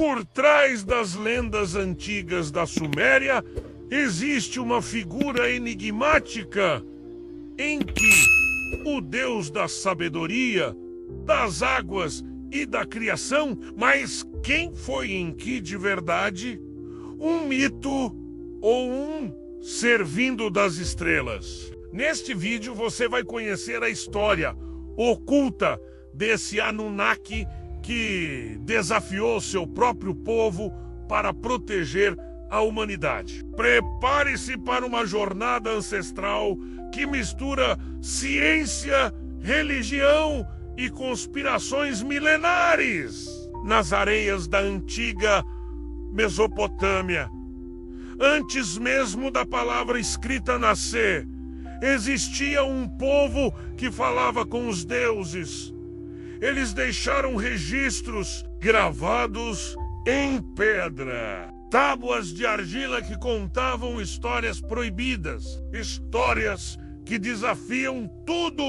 Por trás das lendas antigas da Suméria, existe uma figura enigmática em que o deus da sabedoria, das águas e da criação, mas quem foi Enki de verdade? Um mito ou um ser vindo das estrelas? Neste vídeo você vai conhecer a história oculta desse Anunnaki que desafiou seu próprio povo para proteger a humanidade. Prepare-se para uma jornada ancestral que mistura ciência, religião e conspirações milenares nas areias da antiga Mesopotâmia. Antes mesmo da palavra escrita nascer, existia um povo que falava com os deuses. Eles deixaram registros gravados em pedra, tábuas de argila que contavam histórias proibidas, histórias que desafiam tudo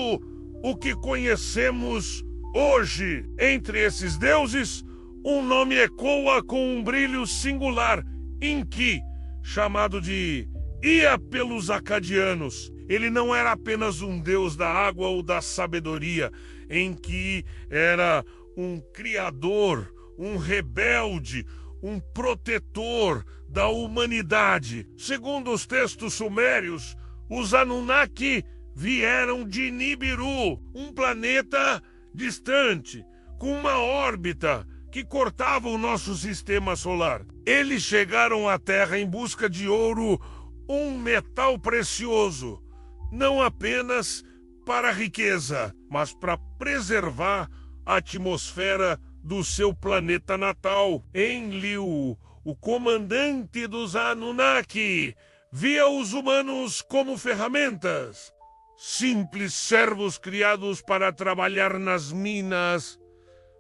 o que conhecemos hoje. Entre esses deuses, um nome ecoa com um brilho singular, Enki, chamado de Ea pelos acadianos. Ele não era apenas um deus da água ou da sabedoria. Enki era um criador, um rebelde, um protetor da humanidade. Segundo os textos sumérios, os Anunnaki vieram de Nibiru, um planeta distante, com uma órbita que cortava o nosso sistema solar. Eles chegaram à Terra em busca de ouro, um metal precioso, não apenas para a riqueza, mas para preservar a atmosfera do seu planeta natal. Enlil, o comandante dos Anunnaki, via os humanos como ferramentas, simples servos criados para trabalhar nas minas.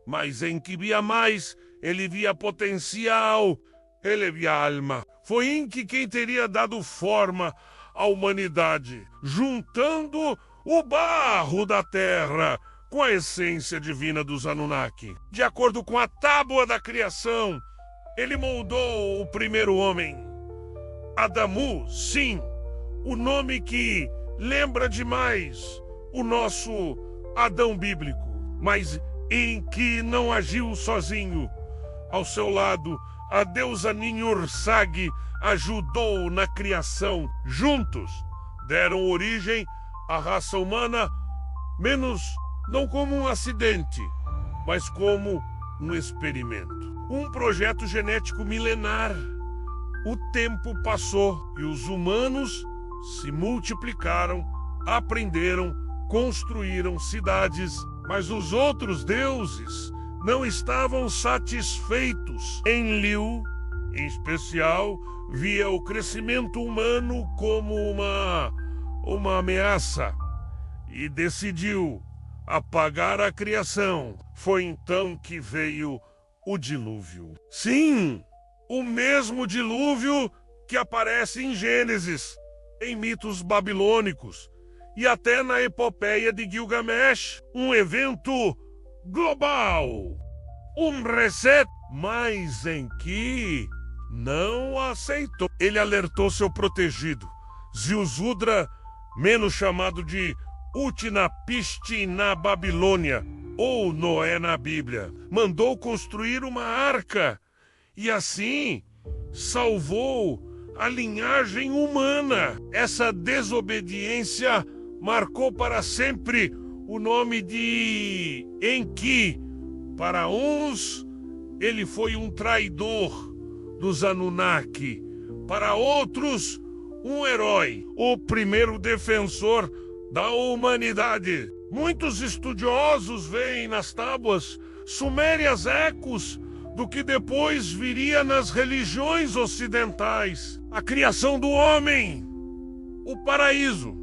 Mas Enki via mais, ele via potencial, ele via alma. Foi Enki quem teria dado forma à humanidade, juntando o barro da terra com a essência divina dos Anunnaki. De acordo com a tábua da criação, ele moldou o primeiro homem. Adamu, sim, o nome que lembra demais o nosso Adão bíblico. Mas Enki não agiu sozinho. Ao seu lado, a deusa Ninhursag ajudou na criação. Juntos, deram origem à raça humana, não como um acidente, mas como um experimento. Um projeto genético milenar. O tempo passou e os humanos se multiplicaram, aprenderam, construíram cidades, mas os outros deuses não estavam satisfeitos. Enlil, em especial, via o crescimento humano como uma ameaça e decidiu apagar a criação. Foi então que veio o dilúvio. Sim, o mesmo dilúvio que aparece em Gênesis, em mitos babilônicos e até na epopeia de Gilgamesh. Um evento global, um reset. Mas Enki não aceitou. Ele alertou seu protegido, Ziusudra, menos chamado de Utnapishtim na Babilônia, ou Noé na Bíblia. Mandou construir uma arca e assim salvou a linhagem humana. Essa desobediência marcou para sempre o nome de Enki. Para uns, ele foi um traidor dos Anunnaki. Para outros, um herói, o primeiro defensor da humanidade. Muitos estudiosos veem nas tábuas sumérias ecos do que depois viria nas religiões ocidentais. A criação do homem, o paraíso,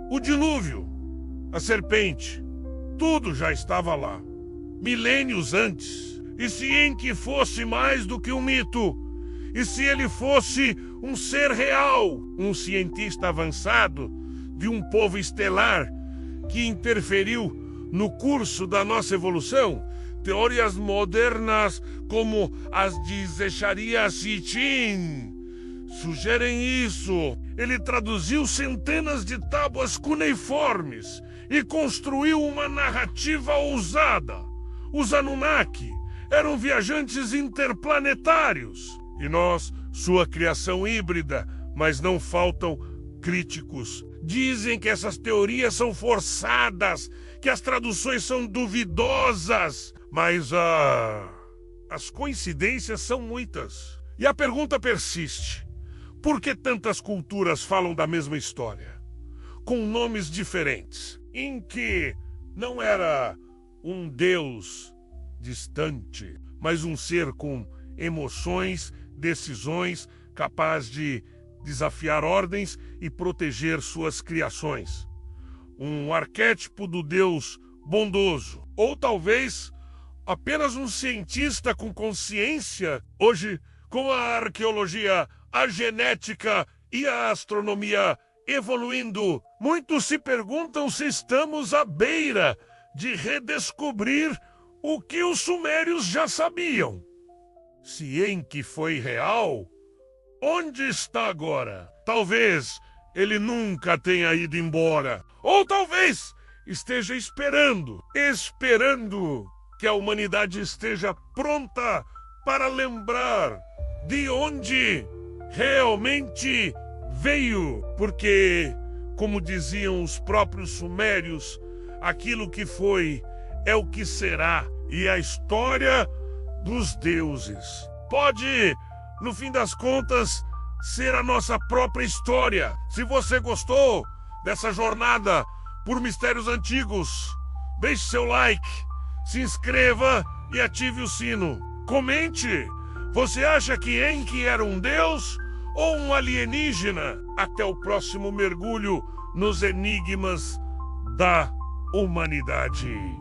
o dilúvio, a serpente, tudo já estava lá, milênios antes. E se Enki fosse mais do que um mito? E se ele fosse um ser real, um cientista avançado de um povo estelar que interferiu no curso da nossa evolução? teorias modernas, como as de Zecharia Sitchin, sugerem isso. Ele traduziu centenas de tábuas cuneiformes e construiu uma narrativa ousada. Os Anunnaki eram viajantes interplanetários e nós, sua criação híbrida, mas não faltam críticos. Dizem que essas teorias são forçadas, que as traduções são duvidosas, mas as coincidências são muitas. E a pergunta persiste: por que tantas culturas falam da mesma história, com nomes diferentes, em que não era um Deus distante, mas um ser com emoções, decisões, capaz de desafiar ordens e proteger suas criações? Um arquétipo do Deus bondoso, ou talvez apenas um cientista com consciência. Hoje, com a arqueologia, a genética e a astronomia evoluindo, muitos se perguntam se estamos à beira de redescobrir o que os sumérios já sabiam. Se Enki foi real, onde está agora? Talvez ele nunca tenha ido embora. Ou talvez esteja esperando que a humanidade esteja pronta para lembrar de onde realmente veio. Porque, como diziam os próprios sumérios, aquilo que foi é o que será. E a história dos deuses pode, no fim das contas, ser a nossa própria história. Se você gostou dessa jornada por mistérios antigos, deixe seu like, se inscreva e ative o sino. Comente, você acha que Enki era um deus ou um alienígena? Até o próximo mergulho nos enigmas da humanidade.